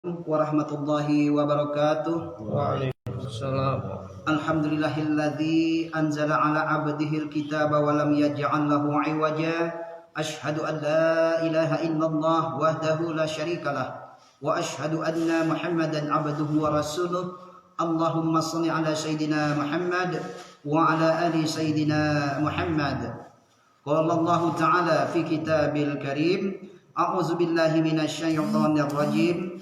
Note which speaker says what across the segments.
Speaker 1: Warahmatullahi wabarakatuh.
Speaker 2: Waalaikumsalam.
Speaker 1: Alhamdulillahilladzi anzala ala abdihil kitaba wa lam yaj'al lahu 'iwaja. Asyhadu an la ilaha illallah wahdahu la syarikalah wa asyhadu anna Muhammadan 'abduhu wa rasuluh. Allahumma shalli ala sayidina Muhammad wa ala ali sayidina Muhammad. Qala Allah ta'ala fi kitabil karim, a'udzu billahi minasy syaithanir rajim.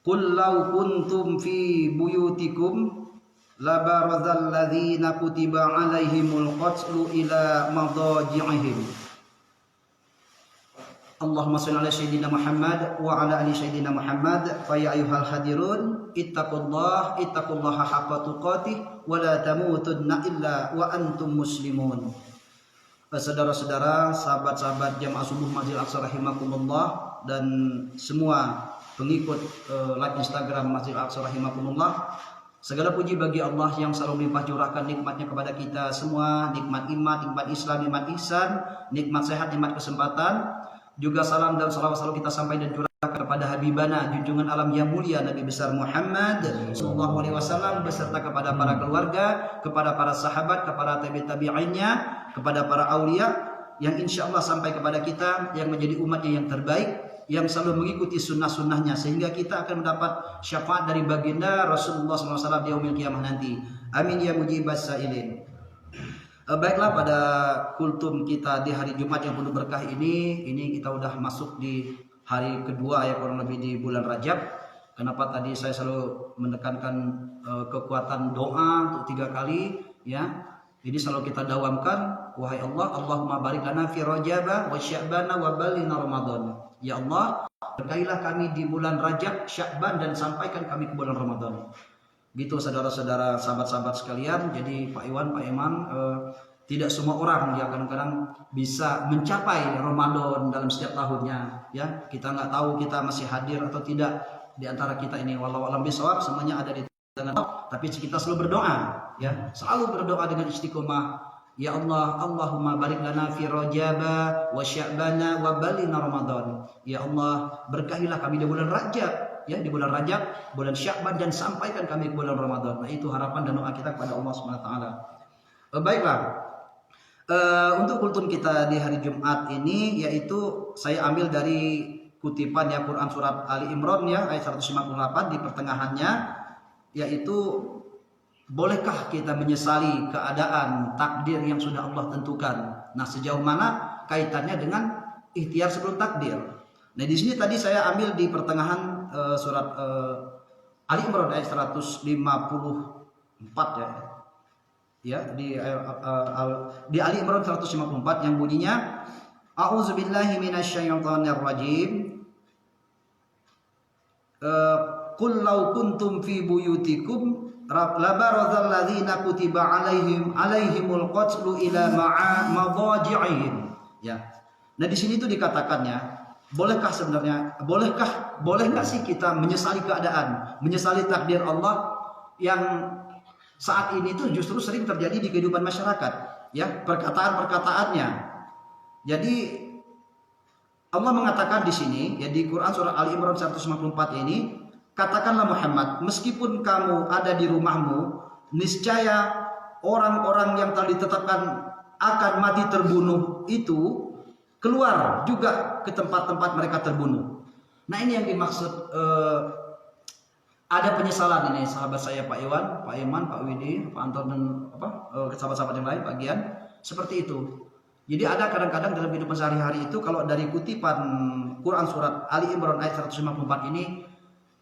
Speaker 1: Qul law kuntum fi buyutikum labarazal ladzina kutiba alaihimul qatlu ila madaji'ihim. Allahumma shalli ala sayyidina Muhammad wa ala ali sayyidina Muhammad. Fa ya ayyuhal hadirun ittaqullaha haqqa tuqatih wa la tamutunna illa wa antum muslimun. Saudara-saudara, sahabat-sahabat Jamaah Subuh Masjid Al-Aqsa rahimakumullah, dan semua pengikut live Instagram Masjid Al-Aqsa rahimakumullah, segala puji bagi Allah yang selalu melimpah curahkan nikmatnya kepada kita semua, nikmat iman, nikmat Islam, nikmat ihsan, nikmat sehat, nikmat kesempatan. Juga salam dan salawat selalu kita sampaikan dan curahkan kepada Habibana, junjungan alam yang mulia Nabi besar Muhammad sallallahu alaihi wasallam, beserta kepada para keluarga, kepada para sahabat, kepada tabi'innya, kepada para aulia yang insya Allah sampai kepada kita yang menjadi umatnya yang terbaik, yang selalu mengikuti sunnah-sunnahnya, sehingga kita akan mendapat syafaat dari baginda Rasulullah SAW di yaumil qiyamah nanti. Amin ya mujibas sa'ilin. Baiklah, pada kultum kita di hari Jumat yang penuh berkah ini kita udah masuk di hari kedua ya, kurang lebih di bulan Rajab. Kenapa tadi saya selalu menekankan kekuatan doa untuk 3 kali ya. Ini selalu kita dawamkan, wahai Allah, Allahumma barik lana fi Rajab wa Sya'ban wa balighna Ramadan. Ya Allah, berkailah kami di bulan Rajab, Sya'ban, dan sampaikan kami ke bulan Ramadan. Gitu saudara-saudara, sahabat-sahabat sekalian. Jadi Pak Iwan, Pak Iman, tidak semua orang ya kadang-kadang bisa mencapai Ramadan dalam setiap tahunnya ya. Kita nggak tahu kita masih hadir atau tidak di antara kita ini. Wallahu a'lam bishawab, semuanya ada di tangan Allah. Tapi kita selalu berdoa ya, selalu berdoa dengan istiqomah. Ya Allah, Allahumma barik lana fi Rajab wa Sya'ban wa balighna Ramadan. Ya Allah, berkahilah kami di bulan Rajab ya, di bulan Rajab, bulan Sya'ban, dan sampaikan kami ke bulan Ramadan. Nah, itu harapan dan doa kita kepada Allah Subhanahu wa taala. Baiklah. Untuk kultum kita di hari Jumat ini, yaitu saya ambil dari kutipan ya, Quran surat Ali Imran ya, ayat 158 di pertengahannya, yaitu bolehkah kita menyesali keadaan takdir yang sudah Allah tentukan? Nah, sejauh mana kaitannya dengan ikhtiar sebelum takdir? Nah, di sini tadi saya ambil di pertengahan surat Ali Imran ayat 154 ya. Ya, di Ali Imran 154 yang bunyinya, a'udzubillahi minasyaitonir rajim. Qul law kuntum fi buyutikum labarazal ladzina kutiba alaihimul qatlu ila madaji'ihim. Ya. Nah, di sini itu dikatakannya, boleh nggak sih kita menyesali keadaan, menyesali takdir Allah yang saat ini tuh justru sering terjadi di kehidupan masyarakat ya, perkataan-perkataannya. Jadi Allah mengatakan di sini ya, di Quran surah Ali Imran 154 ini, katakanlah Muhammad, meskipun kamu ada di rumahmu, niscaya orang-orang yang telah ditetapkan akan mati terbunuh itu keluar juga ke tempat-tempat mereka terbunuh. Nah, ini yang dimaksud ada penyesalan ini, sahabat saya Pak Iwan, Pak Iman, Pak Widi, Pak Anton, dan sahabat-sahabat yang lain, Pak Gian, seperti itu. Jadi ada kadang-kadang dalam kehidupan sehari-hari itu, kalau dari kutipan Quran surat Ali Imran ayat 154 ini,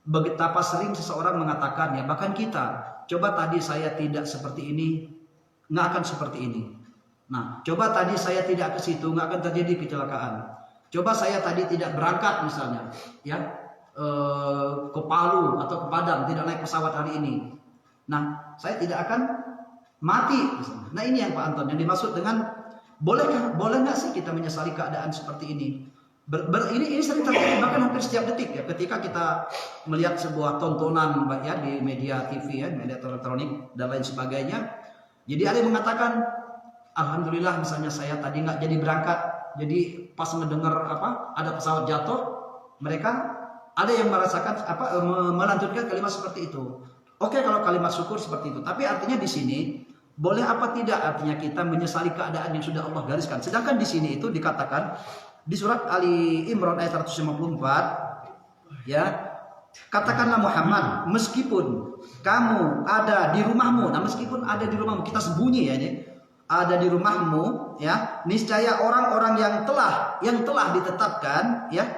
Speaker 1: betapa sering seseorang mengatakan ya, bahkan kita, coba tadi saya tidak seperti ini, nggak akan seperti ini. Nah, coba tadi saya tidak ke situ, nggak akan terjadi kecelakaan. Coba saya tadi tidak berangkat misalnya, ya, ke Palu atau ke Padang, tidak naik pesawat hari ini. Nah, saya tidak akan mati misalnya. Nah, ini yang Pak Anton yang dimaksud dengan boleh nggak sih kita menyesali keadaan seperti ini? Ini sering terjadi bahkan hampir setiap detik ya, ketika kita melihat sebuah tontonan ya di media TV ya, media elektronik dan lain sebagainya. Jadi ada yang mengatakan, alhamdulillah misalnya saya tadi nggak jadi berangkat, jadi pas mendengar ada pesawat jatuh, Mereka ada yang merasakan melanjutkan kalimat seperti itu. Oke, kalau kalimat syukur seperti itu. Tapi artinya di sini boleh apa tidak artinya kita menyesali keadaan yang sudah Allah gariskan. Sedangkan di sini itu dikatakan di surat Ali Imran ayat 154, ya, katakanlah Muhammad, meskipun kamu ada di rumahmu, nah meskipun ada di rumahmu, kita sembunyi ya ini, ada di rumahmu, ya, niscaya orang-orang yang telah ditetapkan, ya,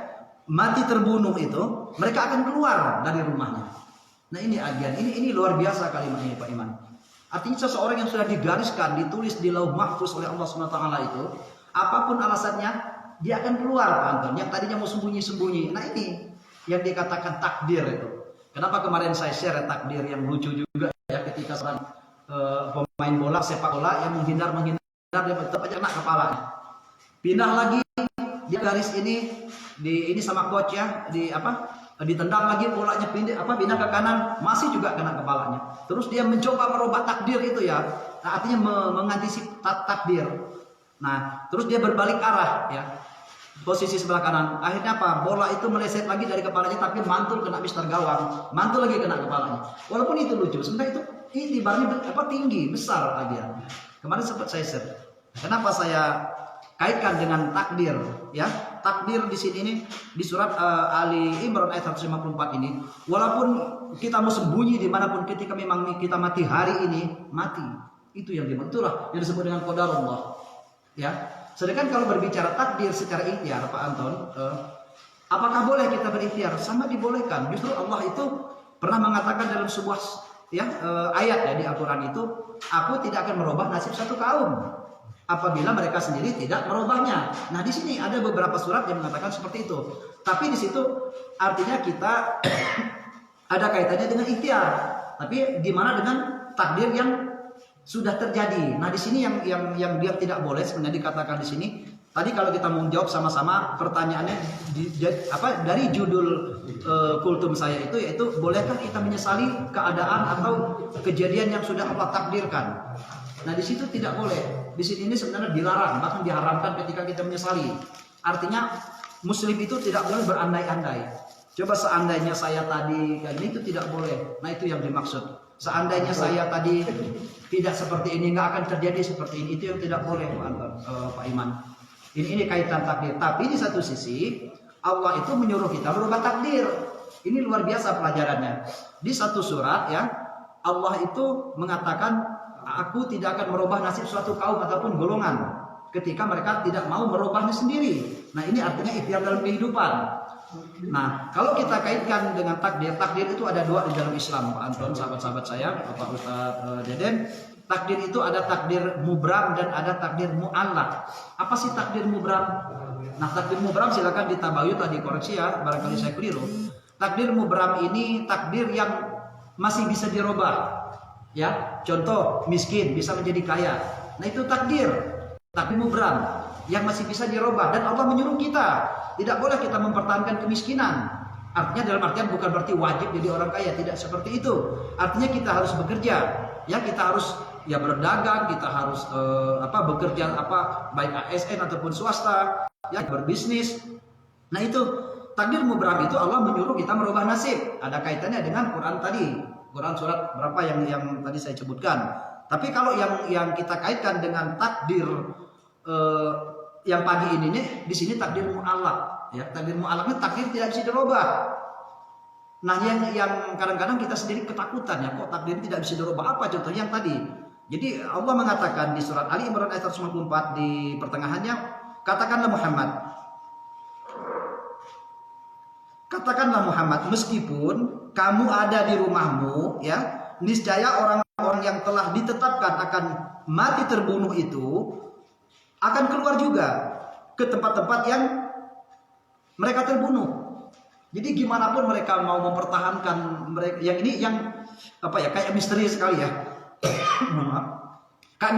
Speaker 1: mati terbunuh itu, mereka akan keluar dari rumahnya. Nah ini agian, ini luar biasa kalimat ini Pak Iman. Artinya seseorang yang sudah digariskan, ditulis di lauh mahfuz oleh Allah SWT itu, apapun alasannya, dia akan keluar Pak Anton. Yang tadinya mau sembunyi-sembunyi. Nah ini yang dikatakan takdir itu. Kenapa kemarin saya share takdir yang lucu juga ya, ketika seorang pemain bola, sepak bola yang menghindar dia tetap aja kena kepalanya. Pindah lagi dia garis ini sama coach ya, ditendang lagi bolanya pindah ke kanan, masih juga kena kepalanya. Terus dia mencoba merubah takdir itu ya. Nah, artinya mengantisipasi takdir. Nah, terus dia berbalik arah ya. Posisi sebelah kanan. Akhirnya apa? Bola itu meleset lagi dari kepalanya tapi mantul kena mister gawang, mantul lagi kena kepalanya. Walaupun itu lucu, sebenarnya itu ibaratnya tinggi, besar lagi ya. Kemarin sempat saya share. Kenapa saya kaitkan dengan takdir ya? Takdir di sini ini di surat Ali Imran ayat 154 ini, walaupun kita mau sembunyi dimanapun, ketika memang kita mati hari ini, mati. Itu yang itulah yang disebut dengan qadarullah. Ya. Sedangkan kalau berbicara takdir secara ikhtiar Pak Anton, apakah boleh kita berikhtiar? Sama dibolehkan. Justru Allah itu pernah mengatakan dalam sebuah ayat ya di Al-Quran itu, aku tidak akan merubah nasib satu kaum apabila mereka sendiri tidak merubahnya. Nah di sini ada beberapa surat yang mengatakan seperti itu. Tapi di situ artinya kita ada kaitannya dengan ikhtiar. Tapi di mana dengan takdir yang sudah terjadi. Nah di sini yang dia tidak boleh sebenarnya dikatakan di sini. Tadi kalau kita mau jawab sama-sama pertanyaannya dari judul kultum saya itu, yaitu bolehkah kita menyesali keadaan atau kejadian yang sudah Allah takdirkan? Nah di situ tidak boleh. Di sini ini sebenarnya dilarang, bahkan diharamkan ketika kita menyesali. Artinya Muslim itu tidak boleh berandai-andai. Coba seandainya saya tadi kayak gini, itu tidak boleh. Nah itu yang dimaksud. Seandainya saya tadi tidak seperti ini, nggak akan terjadi seperti ini. Itu yang tidak boleh Pak Iman. Ini kaitan takdir. Tapi di satu sisi Allah itu menyuruh kita berubah takdir. Ini luar biasa pelajarannya. Di satu surat ya, Allah itu mengatakan, aku tidak akan merubah nasib suatu kaum ataupun golongan ketika mereka tidak mau merubahnya sendiri. Nah ini artinya ikhtiar dalam kehidupan. Nah kalau kita kaitkan dengan takdir, takdir itu ada dua di dalam Islam Pak Anton, sahabat-sahabat saya, Bapak Ustaz Deden. Takdir itu ada takdir mubram dan ada takdir mu'allaq. Apa sih takdir mubram? Nah takdir mubram silakan ditabayun, tadi koreksi ya, barangkali saya keliru. Takdir mubram ini takdir yang masih bisa dirubah. Ya, contoh miskin bisa menjadi kaya. Nah itu takdir mubram yang masih bisa dirubah, dan Allah menyuruh kita tidak boleh kita mempertahankan kemiskinan. Artinya dalam artian bukan berarti wajib jadi orang kaya, tidak seperti itu. Artinya kita harus bekerja, ya kita harus ya berdagang, kita harus bekerja baik ASN ataupun swasta, ya berbisnis. Nah itu takdir mubram itu Allah menyuruh kita merubah nasib. Ada kaitannya dengan Quran tadi. Quran surat berapa yang tadi saya sebutkan. Tapi kalau yang kita kaitkan dengan takdir yang pagi ini nih, di sini takdir mu'allaq. Ya, takdir mu'allaq ini takdir tidak bisa dirubah. Nah, yang kadang-kadang kita sendiri ketakutan ya, kok takdir tidak bisa dirubah? Apa contohnya yang tadi? Jadi Allah mengatakan di surat Ali Imran ayat 154 di pertengahannya, katakanlah Muhammad, meskipun kamu ada di rumahmu, ya, niscaya orang-orang yang telah ditetapkan akan mati terbunuh itu akan keluar juga ke tempat-tempat yang mereka terbunuh. Jadi gimana pun mereka mau mempertahankan mereka, kayak misteri sekali ya. kayak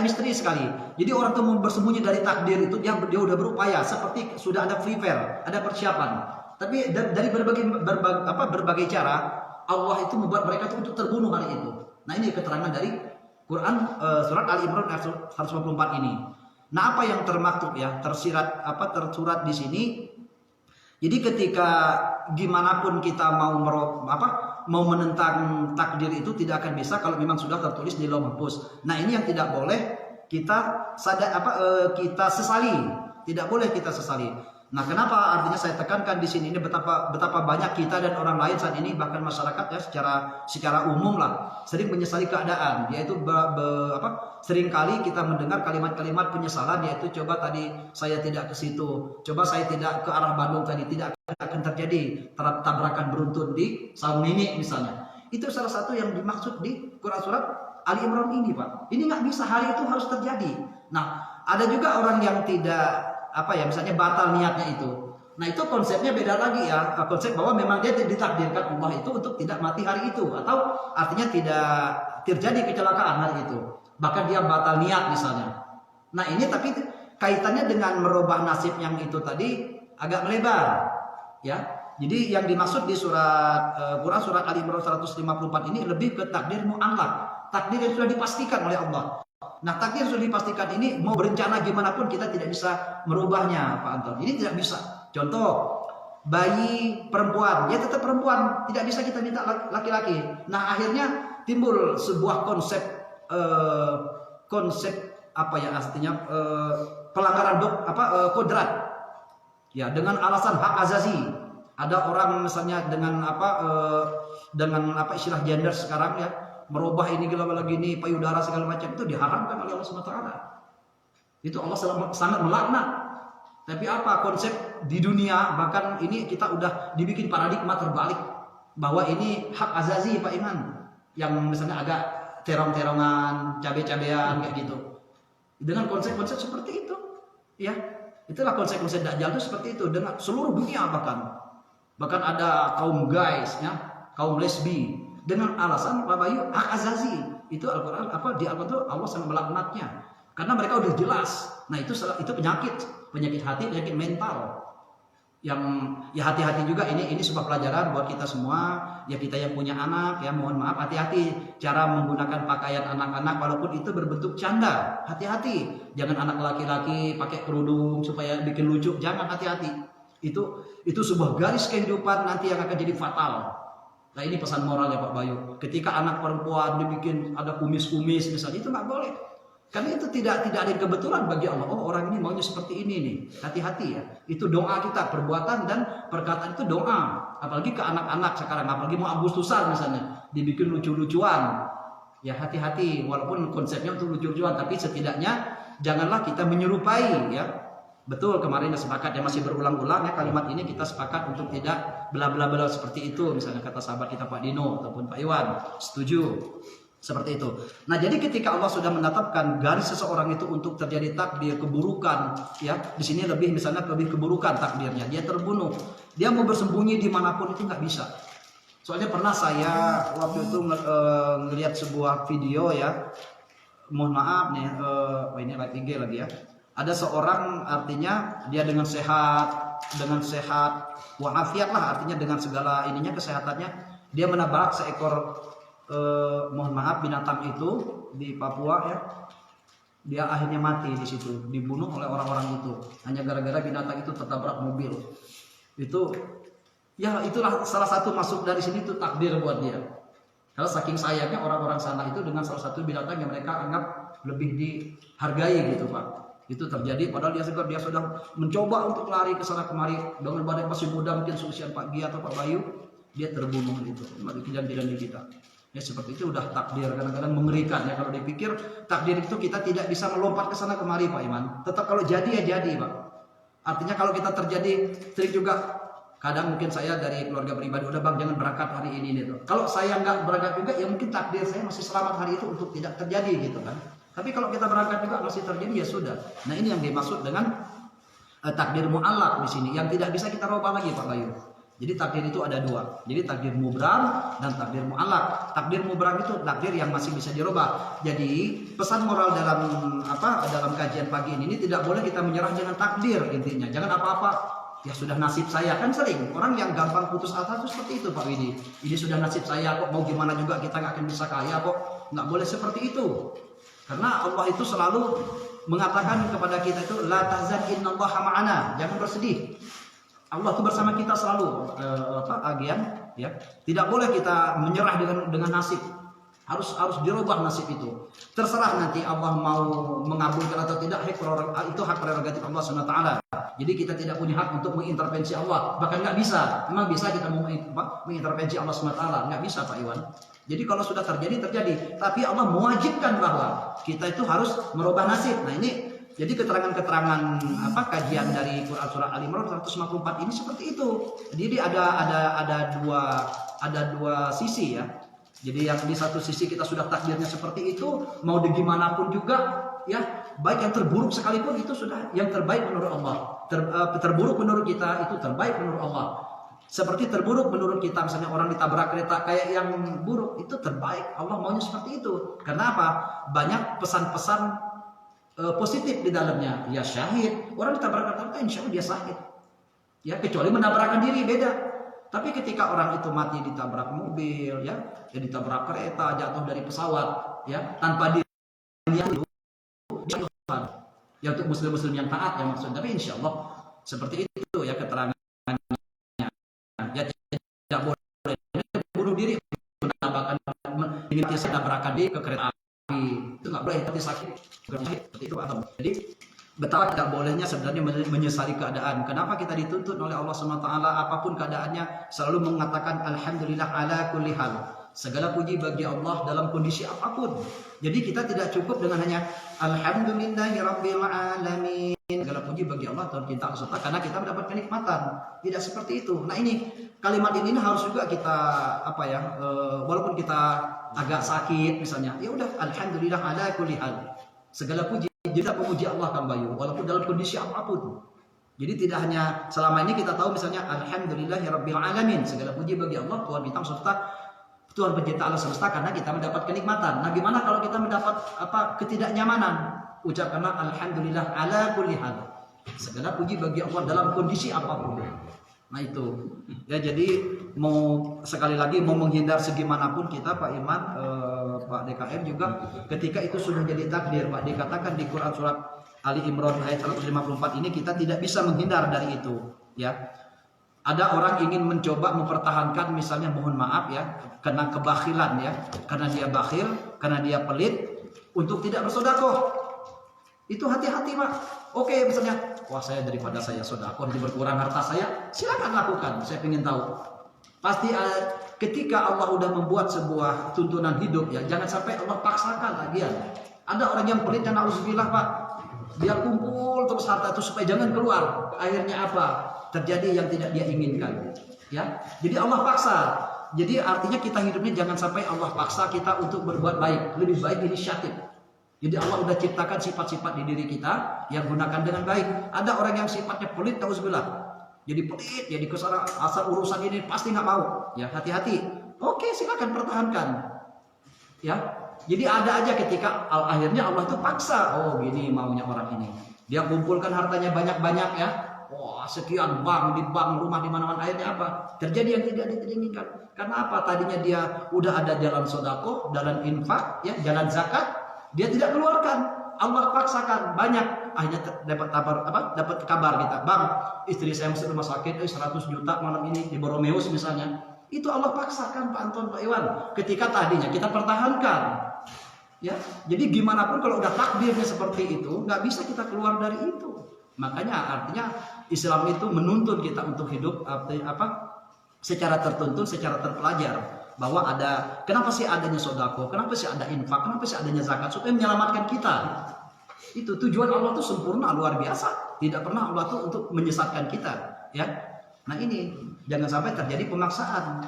Speaker 1: misteri sekali. Jadi orang tuh bersembunyi dari takdir itu, dia udah berupaya seperti sudah ada prepare, ada persiapan. Tapi dari berbagai cara Allah itu membuat mereka itu untuk terbunuh hari itu. Nah ini keterangan dari Quran surat Ali Imran ayat 154 ini. Nah apa yang termaktub ya tersurat di sini? Jadi ketika gimana pun kita mau menentang takdir itu tidak akan bisa kalau memang sudah tertulis di Lauh Mahfuz. Nah, ini yang tidak boleh kita kita sesali, tidak boleh kita sesali. Nah, kenapa artinya saya tekankan di sini ini betapa banyak kita dan orang lain saat ini, bahkan masyarakat ya secara umum lah sering menyesali keadaan, yaitu sering kali kita mendengar kalimat-kalimat penyesalan, yaitu coba tadi saya tidak ke situ, coba saya tidak ke arah Bandung tadi, tidak akan terjadi tabrakan beruntun di Saung Nini misalnya. Itu salah satu yang dimaksud di Quran surat Ali Imran ini, Pak. Ini nggak bisa, hal itu harus terjadi. Nah, ada juga orang yang tidak misalnya batal niatnya itu. Nah, itu konsepnya beda lagi ya. Konsep bahwa memang dia ditakdirkan Allah itu untuk tidak mati hari itu, atau artinya tidak terjadi kecelakaan hari itu. Bahkan dia batal niat misalnya. Nah, ini tapi kaitannya dengan merubah nasib yang itu tadi agak melebar. Ya. Jadi yang dimaksud di Quran surat Ali Imran 154 ini lebih ke takdir mu'allaq, takdir yang sudah dipastikan oleh Allah. Nah, takdir sudah dipastikan ini, mau berencana gimana pun kita tidak bisa merubahnya, Pak Anton. Ini tidak bisa. Contoh, bayi perempuan, dia tetap perempuan, tidak bisa kita minta laki-laki. Nah, akhirnya timbul sebuah konsep artinya pelanggaran kodrat. Ya, dengan alasan hak azazi. Ada orang misalnya dengan istilah gender sekarang ya, merubah ini gini payudara segala macam, itu diharamkan oleh Allah SWT. Itu Allah sangat melaknat. Tapi konsep di dunia, bahkan ini kita udah dibikin paradigma terbalik bahwa ini hak azazi, Pak Iman, yang misalnya agak terong-terongan, cabe-cabean kayak gitu. Dengan konsep-konsep seperti itu, ya. Itulah konsep-konsep Dajjal itu seperti itu dengan seluruh dunia, bahkan ada kaum guys ya, kaum lesbi, dengan alasan Pak Bayu hak azazi. Itu Al-Qur'an di Al-Qur'an itu Allah sangat melaknatnya karena mereka udah jelas. Nah, itu penyakit hati, penyakit mental yang ya hati-hati juga. Ini sebuah pelajaran buat kita semua ya, kita yang punya anak ya, mohon maaf, hati-hati cara menggunakan pakaian anak-anak walaupun itu berbentuk canda. Hati-hati, jangan anak laki-laki pakai kerudung supaya bikin lucu, jangan, hati-hati. Itu sebuah garis kehidupan nanti yang akan jadi fatal. Nah, ini pesan moral ya Pak Bayu. Ketika anak perempuan dibikin ada kumis-kumis misalnya, itu nggak boleh. Karena itu tidak ada kebetulan bagi Allah. Oh, orang ini maunya seperti ini nih. Hati-hati ya. Itu doa kita, perbuatan dan perkataan itu doa. Apalagi ke anak-anak sekarang, apalagi mau Agustusan misalnya, dibikin lucu-lucuan. Ya, hati-hati. Walaupun konsepnya untuk lucu-lucuan, tapi setidaknya janganlah kita menyerupai ya. Betul, kemarin sepakat ya, masih berulang-ulang ya kalimat ini, kita sepakat untuk tidak bela-bela seperti itu, misalnya kata sahabat kita Pak Dino ataupun Pak Iwan, setuju seperti itu. Nah, jadi ketika Allah sudah menetapkan garis seseorang itu untuk terjadi takdir keburukan ya, di sini lebih keburukan takdirnya, dia terbunuh, dia mau bersembunyi dimanapun itu nggak bisa. Soalnya pernah saya waktu itu ngelihat sebuah video ya, mohon maaf nih, ini live IG lagi ya. Ada seorang, artinya dia dengan sehat walafiat lah, artinya dengan segala ininya kesehatannya, dia menabrak seekor mohon maaf binatang itu di Papua ya. Dia akhirnya mati di situ, dibunuh oleh orang-orang itu hanya gara-gara binatang itu tertabrak mobil. Itu ya, itulah salah satu masuk dari sini itu takdir buat dia. Karena saking sayangnya orang-orang sana itu dengan salah satu binatang yang mereka anggap lebih dihargai gitu Pak. Itu terjadi padahal dia sudah mencoba untuk lari ke sana kemari dengan badan masih muda, mungkin seusia Pak Gia atau Pak Bayu, dia terbunuh itu di kejadian kita. Ya, seperti itu udah takdir, kadang-kadang mengerikan ya kalau dipikir. Takdir itu kita tidak bisa melompat ke sana kemari Pak Iman. Tetap kalau jadi ya jadi Pak. Artinya kalau kita terjadi trik juga, kadang mungkin saya dari keluarga pribadi, udah Bang jangan berangkat hari ini gitu. Kalau saya nggak berangkat juga ya mungkin takdir saya masih selamat hari itu untuk tidak terjadi gitu kan. Tapi kalau kita berangkat juga masih terjadi ya sudah. Nah, ini yang dimaksud dengan takdir mu'allaq di sini, yang tidak bisa kita rubah lagi Pak Bayu. Jadi takdir itu ada dua. Jadi takdir mubram dan takdir mu'allaq. Takdir mubram itu takdir yang masih bisa dirubah. Jadi pesan moral dalam kajian pagi ini tidak boleh kita menyerah dengan takdir intinya. Jangan apa-apa, ya sudah nasib saya. Kan sering orang yang gampang putus asa itu seperti itu Pak Widi. Ini sudah nasib saya kok, mau gimana juga kita nggak akan bisa kaya kok. Nggak boleh seperti itu. Karena Allah itu selalu mengatakan kepada kita itu la tahzan innallaha ma'ana, jangan bersedih. Allah itu bersama kita selalu, agian, ya. Tidak boleh kita menyerah dengan nasib. Harus dirubah nasib itu. Terserah nanti Allah mau mengabulkan atau tidak, itu hak prerogatif Allah SWT. Jadi kita tidak punya hak untuk mengintervensi Allah. Bahkan nggak bisa. Memang bisa kita mengintervensi Allah SWT? Nggak bisa, Pak Iwan. Jadi kalau sudah terjadi. Tapi Allah mewajibkan bahwa kita itu harus merubah nasib. Nah ini, jadi keterangan-keterangan kajian dari Quran surah Al-Imran 154 ini seperti itu. Jadi ada dua sisi ya. Jadi yang di satu sisi kita sudah takdirnya seperti itu, mau digimanapun juga, ya baik yang terburuk sekalipun itu sudah yang terbaik menurut Allah. Terburuk menurut kita itu terbaik menurut Allah. Seperti terburuk menurut kita, misalnya orang ditabrak kereta kayak yang buruk itu terbaik. Allah maunya seperti itu. Karena apa? Banyak pesan-pesan positif di dalamnya. Ya syahid, orang ditabrak kereta insya Allah dia syahid. Ya kecuali menabrakkan diri beda. Tapi ketika orang itu mati ditabrak mobil, ya ditabrak kereta, jatuh dari pesawat, ya tanpa dia itu, ya untuk muslim-muslim yang taat ya maksudnya. Tapi insya Allah seperti itu ya keterangannya. Ya tidak boleh bunuh diri, menabrakkan diri ke kereta api, itu nggak boleh, tapi sakit seperti itu. Jadi betapa tidak bolehnya sebenarnya menyesali keadaan. Kenapa kita dituntut oleh Allah SWT apapun keadaannya selalu mengatakan alhamdulillah ala kulli hal. Segala puji bagi Allah dalam kondisi apapun. Jadi kita tidak cukup dengan hanya alhamdulillahirabbil alamin. Segala puji bagi Allah Tuhan kita serta karena kita mendapat kenikmatan. Tidak seperti itu. Nah ini kalimat ini harus juga kita walaupun kita agak sakit misalnya, ya udah alhamdulillah ala kulli hal. Segala puji kita memuji Allah kan Bayu, walaupun dalam kondisi apapun. Jadi tidak hanya selama ini kita tahu misalnya alhamdulillahirabbil alamin, segala puji bagi Allah Tuhan kita serta Tuhan pencipta alam semesta karena kita mendapat kenikmatan. Nah, gimana kalau kita mendapat ketidaknyamanan? Ucapkanlah alhamdulillah ala kulli hal. Segala puji bagi Allah dalam kondisi apapun. Nah itu. Ya jadi mau sekali lagi mau menghindar segimanapun kita Pak Iman, Pak DKM juga ketika itu sudah jadi takdir, Pak dikatakan di Quran surat Ali Imran ayat 154 ini kita tidak bisa menghindar dari itu, ya. Ada orang ingin mencoba mempertahankan misalnya mohon maaf ya, karena kebakhilan ya, karena dia bakhil, karena dia pelit untuk tidak bersedekah. Itu hati-hati Pak. Oke misalnya, wah saya daripada saya sedekah jadi berkurang harta saya, silakan lakukan. Saya ingin tahu. Pasti ketika Allah udah membuat sebuah tuntunan hidup ya, jangan sampai Allah paksakan lagian. Ada orang yang pelit dan auzubillah Pak, dia kumpul terus harta itu supaya jangan keluar. Akhirnya apa? Terjadi yang tidak dia inginkan. Ya, jadi Allah paksa. Jadi artinya kita hidupnya jangan sampai Allah paksa kita untuk berbuat baik. Lebih baik inisiatif. Jadi Allah udah ciptakan sifat-sifat di diri kita yang gunakan dengan baik. Ada orang yang sifatnya pelit, auzubillah. Jadi pelit, jadi kesana asal urusan ini pasti nggak mau. Ya hati-hati. Oke, silakan pertahankan. Ya, jadi ada aja ketika akhirnya Allah itu paksa. Oh, gini maunya orang ini. Dia kumpulkan hartanya banyak-banyak ya. Wah, sekian bank di bank, rumah di mana-mana, akhirnya apa? Terjadi yang tidak diinginkan. Karena apa? Tadinya dia udah ada jalan sedekah, jalan infak, ya, jalan zakat, dia tidak keluarkan. Allah paksakan banyak. Akhirnya dapat kabar kita, "Bang, istri saya masuk rumah sakit, 100 juta malam ini di Boromeus misalnya." Itu Allah paksakan Pak Anton, Pak Iwan. Ketika tadinya kita pertahankan. Ya, jadi gimana pun kalau udah takdirnya seperti itu, nggak bisa kita keluar dari itu. Makanya artinya Islam itu menuntun kita untuk hidup secara tertuntun, secara terpelajar bahwa ada kenapa sih adanya sedekah, kenapa sih ada infak, kenapa sih adanya zakat supaya menyelamatkan kita. Itu tujuan Allah itu sempurna luar biasa, tidak pernah Allah itu untuk menyesatkan kita, ya. Nah ini jangan sampai terjadi pemaksaan.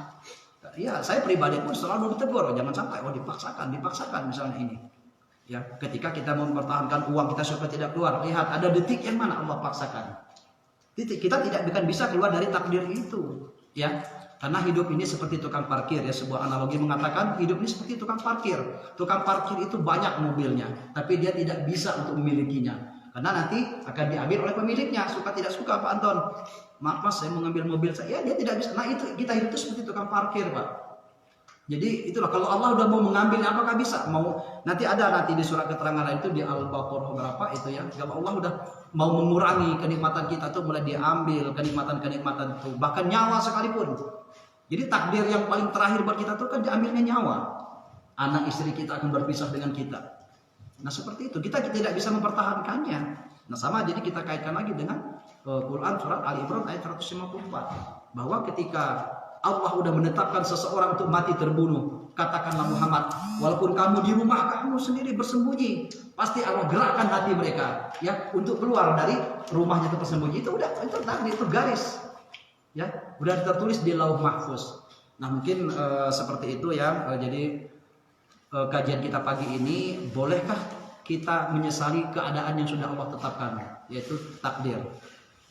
Speaker 1: Ya saya pribadi pun selalu ditegur, jangan sampai dipaksakan misalnya ini. Ya, ketika kita mempertahankan uang kita supaya tidak keluar, lihat ada detik yang mana Allah paksakan. Titik kita tidak bisa keluar dari takdir itu, ya. Karena hidup ini seperti tukang parkir ya, sebuah analogi mengatakan hidup ini seperti tukang parkir. Tukang parkir itu banyak mobilnya, tapi dia tidak bisa untuk memilikinya. Karena nanti akan diambil oleh pemiliknya, suka tidak suka Pak Anton. Maaf Mas, saya mengambil mobil saya, dia tidak bisa. Nah itu kita hidup itu seperti tukang parkir Pak. Jadi itulah kalau Allah udah mau mengambil apakah bisa? Mau nanti di surat keterangan lain itu di Al-Baqarah berapa itu ya. Kalau Allah udah mau mengurangi kenikmatan kita tuh mulai diambil kenikmatan-kenikmatan itu, bahkan nyawa sekalipun. Jadi takdir yang paling terakhir buat kita tuh kan diambilnya nyawa. Anak istri kita akan berpisah dengan kita. Nah seperti itu, kita tidak bisa mempertahankannya. Nah sama, jadi kita kaitkan lagi dengan Quran surat Ali Imran ayat 154, bahwa ketika Allah udah menetapkan seseorang untuk mati terbunuh, katakanlah Muhammad, walaupun kamu di rumah kamu sendiri bersembunyi, pasti Allah gerakkan hati mereka ya untuk keluar dari rumahnya itu bersembunyi. Itu udah, itu takdir, itu garis ya, udah tertulis di Lauh Mahfuz. Nah mungkin seperti itu ya. Jadi kajian kita pagi ini, bolehkah kita menyesali keadaan yang sudah Allah tetapkan, yaitu takdir.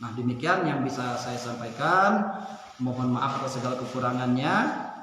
Speaker 1: Nah demikian yang bisa saya sampaikan. Mohon maaf atas segala kekurangannya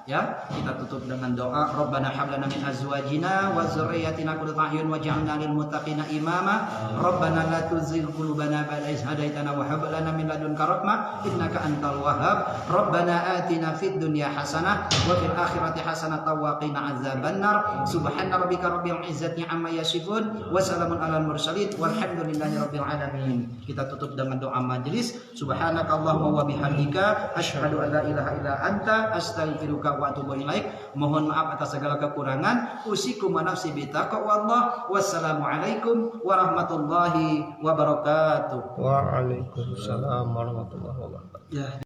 Speaker 1: ya. Kita tutup dengan doa, Rabbana hab lana min azwajina wa dzurriyyatina qurrata a'yun waj'alna lil muttaqina imama. Rabbana la tuzigh qulubana ba'da idh hadaitana wa hab lana min ladunka rahmah innaka antal wahhab. Rabbana atina fid dunya hasanah wa fil akhirati hasanah wa qina adzabannar. Subhana rabbika rabbil izzati amma yasifun wa salamun alal mursalin walhamdulillahi rabbil alamin. Kita tutup dengan doa majelis. Subhanakallahumma wa bihamdika asyhadu an la ilaha illa anta astaghfiruka wa atubu ilaik. Mohon maaf atas segala kekurangan. Usikum wa nafsi bi taqwallah. Wassalamualaikum warahmatullahi wabarakatuh.
Speaker 2: Waalaikumsalam warahmatullahi wabarakatuh.
Speaker 1: Ya.